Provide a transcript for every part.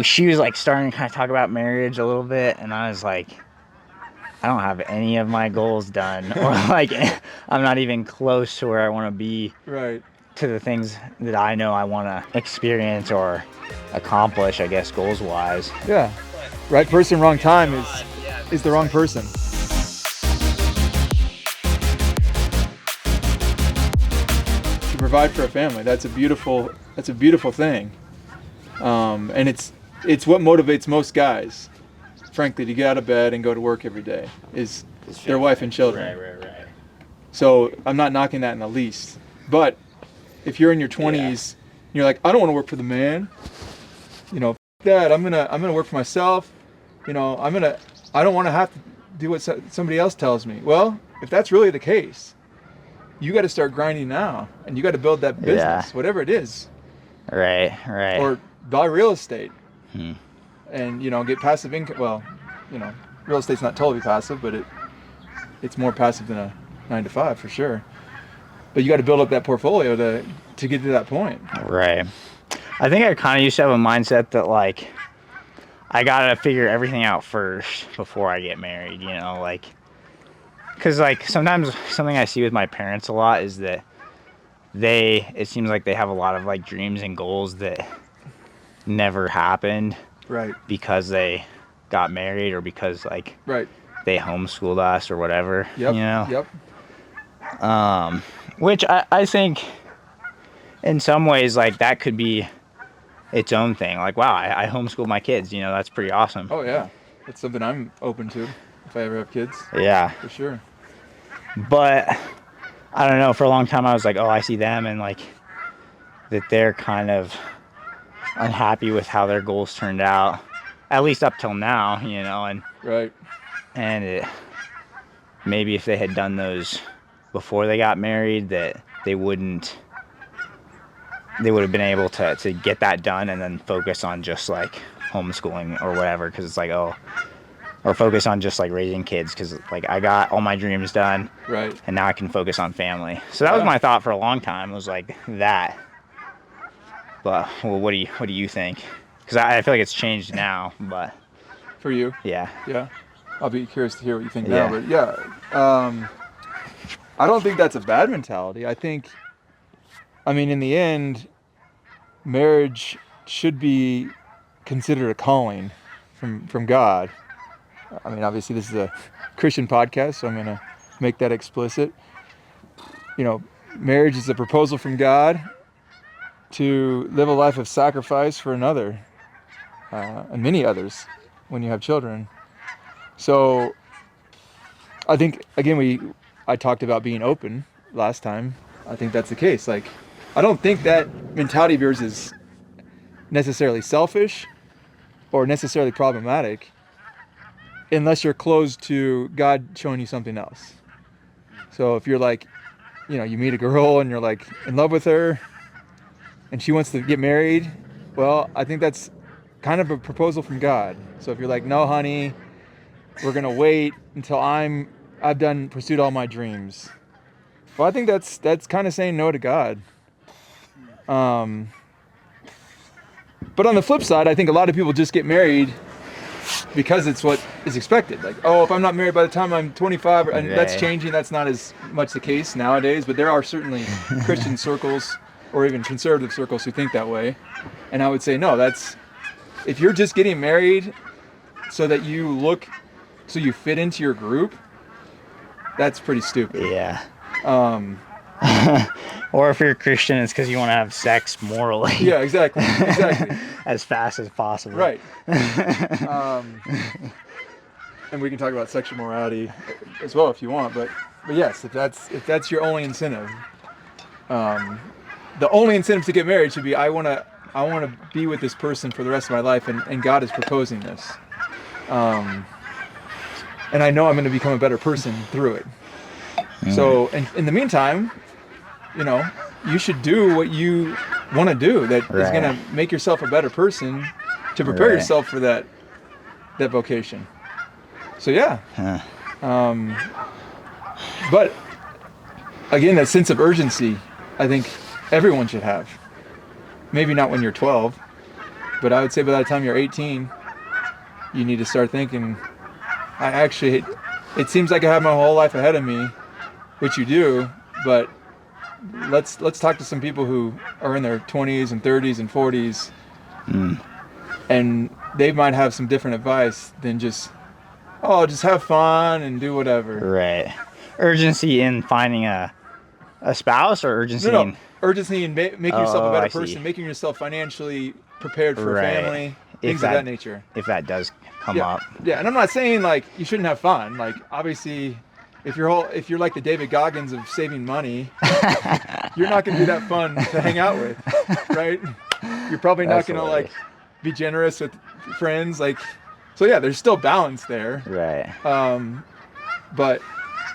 she was like starting to kind of talk about marriage a little bit, and I was like, I don't have any of my goals done, or like I'm not even close to where I want to be. Right. To the things that I know I want to experience or accomplish, I guess, goals wise. Yeah. Right person, wrong time is the wrong person. To provide for a family, that's a beautiful thing. And it's what motivates most guys, frankly, to get out of bed and go to work every day is their wife and children. Right. So I'm not knocking that in the least. But if you're in your 20s, you're like, I don't want to work for the man. You know, that I'm gonna work for myself. You know, I don't want to have to do what somebody else tells me. Well, if that's really the case, you got to start grinding now, and you got to build that business, whatever it is. Right. Or buy real estate, and get passive income. Well, real estate's not totally passive, but it's more passive than a 9-to-5 for sure. But you got to build up that portfolio to get to that point. Right. I think I kind of used to have a mindset that like I gotta figure everything out first before I get married. Like because like sometimes something I see with my parents a lot is that it seems like they have a lot of like dreams and goals that never happened. Right. Because they got married or because like they homeschooled us or whatever. Yep. Which I think in some ways like that could be its own thing. Like, wow, I homeschool my kids, that's pretty awesome. Oh yeah. That's something I'm open to if I ever have kids. Yeah. For sure. But I don't know, for a long time I was like, oh, I see them and like that they're kind of unhappy with how their goals turned out, at least up till now, and right. And maybe if they had done those before they got married, that they would have been able to get that done and then focus on just like homeschooling or whatever, because it's like, or focus on just like raising kids, because like I got all my dreams done, right, and now I can focus on family. So that was my thought for a long time, was like that. But well, what do you think? Because I feel like it's changed now. But for you, yeah, I'll be curious to hear what you think now. But I don't think that's a bad mentality. I mean, in the end, marriage should be considered a calling from God. I mean, obviously this is a Christian podcast, so I'm going to make that explicit. Marriage is a proposal from God to live a life of sacrifice for another, and many others when you have children. So I think, again, I talked about being open last time. I think that's the case. Like, I don't think that mentality of yours is necessarily selfish or necessarily problematic unless you're closed to God showing you something else. So if you're like, you meet a girl and you're like in love with her and she wants to get married, well, I think that's kind of a proposal from God. So if you're like, no, honey, we're going to wait until I've pursued all my dreams. Well, I think that's kind of saying no to God. But on the flip side, I think a lot of people just get married because it's what is expected. Like, oh, if I'm not married by the time I'm 25, and that's changing. That's not as much the case nowadays, but there are certainly Christian circles or even conservative circles who think that way. And I would say, no, if you're just getting married so that you fit into your group, that's pretty stupid. Yeah. Or if you're a Christian, it's because you want to have sex morally. Yeah, exactly. As fast as possible. Right. And we can talk about sexual morality as well if you want, but yes, if that's your only incentive, the only incentive to get married should be I want to be with this person for the rest of my life, and God is proposing this, and I know I'm going to become a better person through it. So, in the meantime, you should do what you want to do that is going to make yourself a better person to prepare yourself for that vocation. So but again, that sense of urgency, I think everyone should have. Maybe not when you're 12, But I would say by the time you're 18, you need to start thinking, it seems like I have my whole life ahead of me, which you do, but let's talk to some people who are in their 20s and 30s and 40s, and they might have some different advice than just have fun and do whatever. Right. Urgency in finding a spouse, or urgency No, in urgency in making yourself a I better see. person, making yourself financially prepared for a Right. family, things of that nature. If that does come up. Yeah, and I'm not saying like you shouldn't have fun. Like obviously, if you're like the David Goggins of saving money, you're not going to be that fun to hang out with, right? You're probably not That's going to hilarious. like be generous with friends, like. So yeah, there's still balance there. Right. But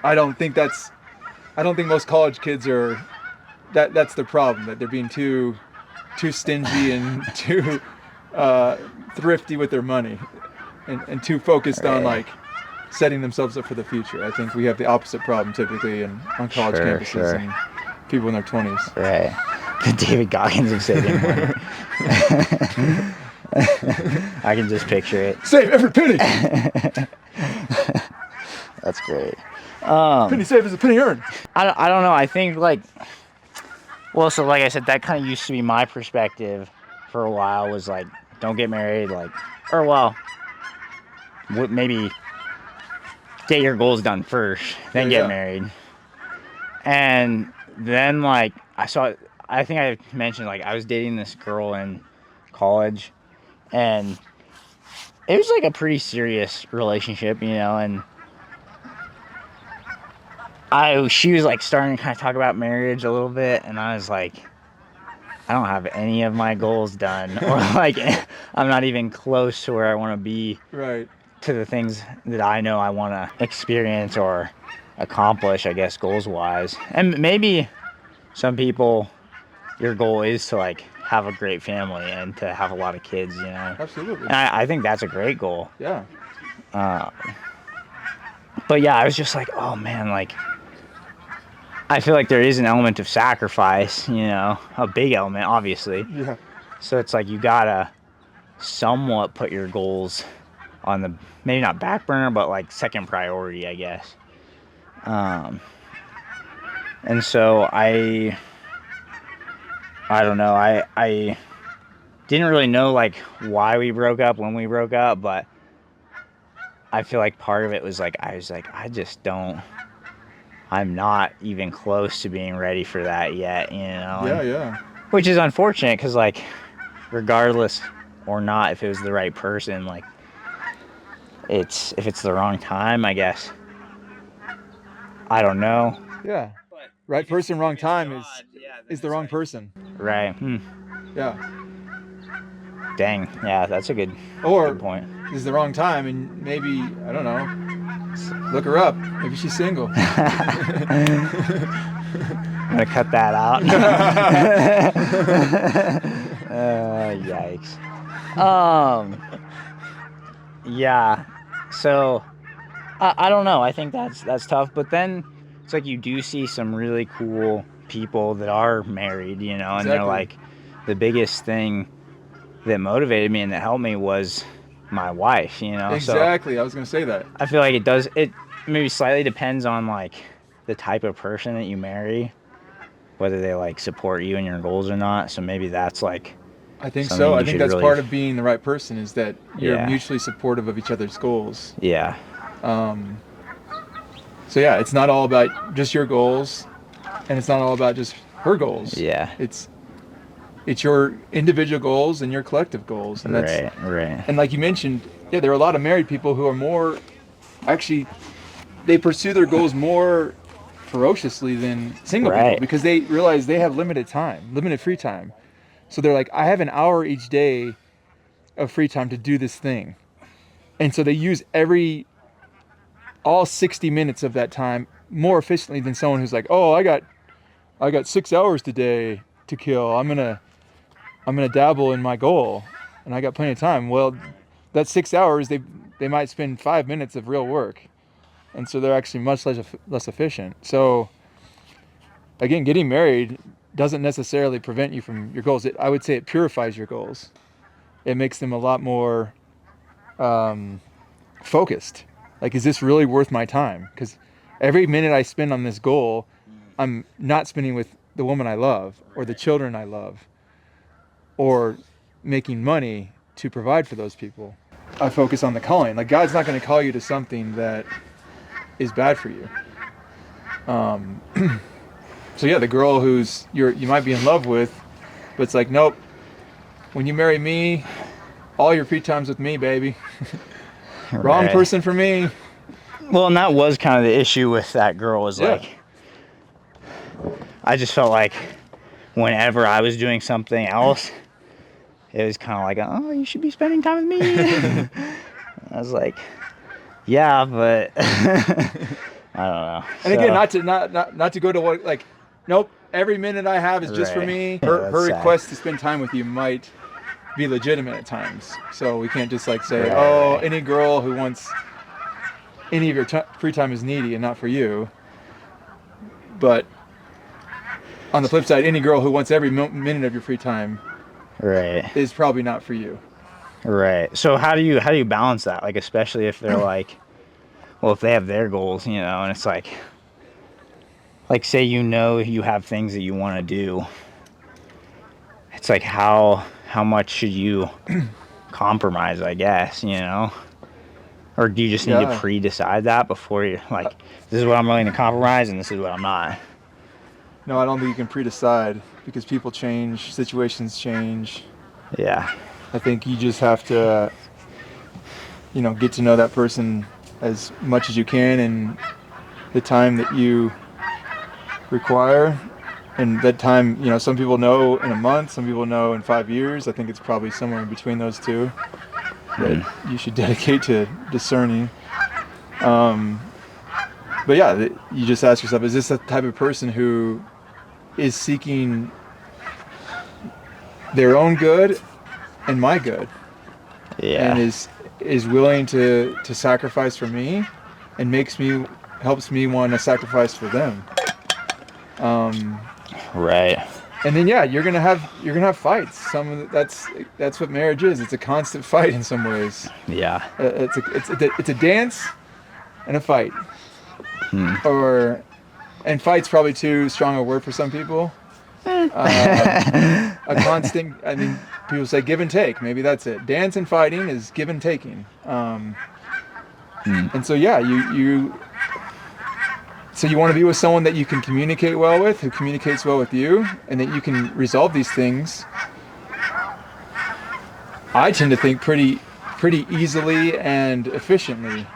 I don't think most college kids are. That's the problem, that they're being too stingy and too thrifty with their money, and too focused on like setting themselves up for the future. I think we have the opposite problem typically on college campuses and people in their 20s. Right. The David Goggins of saving money. I can just picture it. Save every penny. That's great. Penny saved is a penny earned. I don't know. I think like I said, that kind of used to be my perspective for a while, was like, don't get married, like, or maybe get your goals done first, then get married. And then like I think I mentioned, like, I was dating this girl in college, and it was like a pretty serious relationship, and she was like starting to kind of talk about marriage a little bit, and I was like, I don't have any of my goals done, or like I'm not even close to where I want to be, Right. to the things that I know I want to experience or accomplish, I guess, goals wise. And maybe some people, your goal is to like have a great family and to have a lot of kids, Absolutely. And I think that's a great goal. Yeah. But yeah, I was just like, oh man, like, I feel like there is an element of sacrifice, a big element, obviously. Yeah. So it's like you gotta somewhat put your goals on the, maybe not back burner, but like second priority, I guess. And so I don't know, I didn't really know like why we broke up when we broke up, but I feel like part of it was like, I'm not even close to being ready for that yet, Yeah. Which is unfortunate, because like, regardless or not, if it was the right person, like, if it's the wrong time, I guess. I don't know. Yeah. Right person, wrong time is the wrong person. Right. Yeah. Dang. Yeah, that's a good point. Is the wrong time, and maybe, I don't know, look her up. Maybe she's single. I'm gonna cut that out. Yikes. Yeah. So I don't know. I think that's tough. But then it's like you do see some really cool people that are married, and they're like, the biggest thing that motivated me and that helped me was my wife, Exactly. So I was gonna say that. I feel like it maybe slightly depends on like the type of person that you marry, whether they like support you and your goals or not. So maybe that's like, I think so. I think that's really part of being the right person, is that you're mutually supportive of each other's goals. Yeah. So yeah, it's not all about just your goals, and it's not all about just her goals. Yeah. It's your individual goals and your collective goals, and that's right. And like you mentioned, there are a lot of married people who are more, actually, they pursue their goals more ferociously than single people, because they realize they have limited free time. So they're like, I have an hour each day of free time to do this thing, and so they use all 60 minutes of that time more efficiently than someone who's like, oh, I got 6 hours today to kill. I'm gonna dabble in my goal, and I got plenty of time. Well, that 6 hours, they might spend 5 minutes of real work, and so they're actually much less efficient. So again, getting married doesn't necessarily prevent you from your goals. I would say it purifies your goals. it makes them a lot more focused. Like, is this really worth my time? Because every minute I spend on this goal, I'm not spending with the woman I love or the children I love or making money to provide for those people. I focus on the calling. Like, God's not going to call you to something that is bad for you. So yeah, the girl who's you might be in love with, but it's like, nope, when you marry me, all your free time's with me, baby. Wrong Right. person for me. Well, and that was kind of the issue with that girl was Yeah. like, I just felt like whenever I was doing something else, it was kind of like, oh, you should be spending time with me. I was like, yeah, but I don't know. And again, not to go to what, like, nope, every minute I have is just for Right. me. Yeah, Her that's sad. request to spend time with you might be legitimate at times. So we can't just like say, Right, oh, right. any girl who wants any of your free time is needy and not for you. But on the flip side, any girl who wants every minute of your free time Right. is probably not for you. Right. So how do you balance that? Like, especially if they're like, well, if they have their goals, you know, and it's like say you have things that you want to do. It's like how much should you compromise, I guess, you know? Or do you just need to Yeah. pre-decide that before you're like, this is what I'm willing to compromise and this is what I'm not? No, I don't think you can pre-decide because people change, situations change. Yeah. I think you just have to, get to know that person as much as you can in the time that you require. And that time, some people know in a month, some people know in 5 years. I think it's probably somewhere in between those two that you should dedicate to discerning. But yeah, you just ask yourself, is this the type of person who is seeking their own good and my good? Yeah. And is willing to sacrifice for me and helps me want to sacrifice for them. Right. And then yeah, you're gonna have fights. That's what marriage is. It's a constant fight in some ways. Yeah. It's a dance and a fight. And fight's probably too strong a word for some people. A constant. I mean, people say give and take. Maybe that's it. Dance and fighting is give and taking. And so yeah, So you want to be with someone that you can communicate well with, who communicates well with you, and that you can resolve these things. I tend to think pretty easily and efficiently.